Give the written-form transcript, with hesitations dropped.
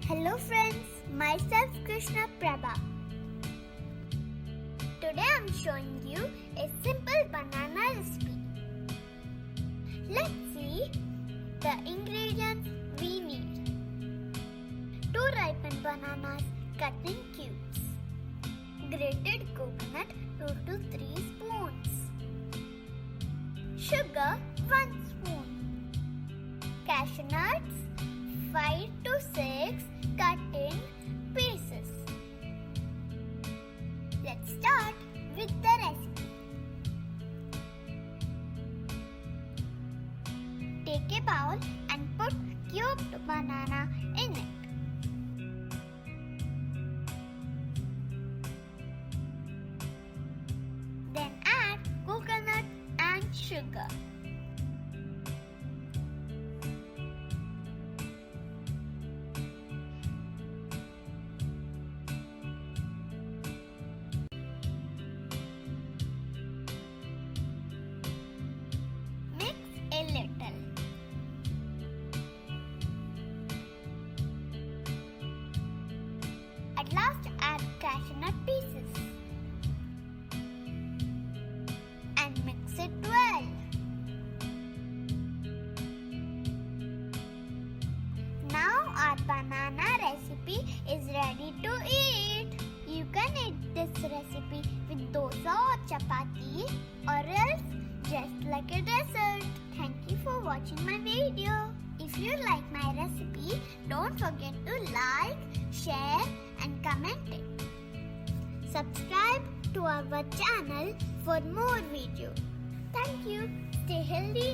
Hello friends, myself Krishna Prabha. Today I am showing you a simple banana recipe. Let's see the ingredients we need. 2 ripened bananas cut in cubes. Grated coconut 2 to 3 spoons. Sugar 1 spoon. Cashew nuts 5 to 6 cut in pieces. Let's start with the recipe. Take a bowl and put cubed banana in it. Then add coconut and sugar. Mix a little. At last add cashew nut pieces and mix it well. Now our banana recipe is ready to eat. You can eat this recipe with dosa or chapati or else just like a dessert. Thank you for watching my video. If you like my recipe, don't forget to like, share and comment it. Subscribe to our channel for more videos. Thank you. Stay healthy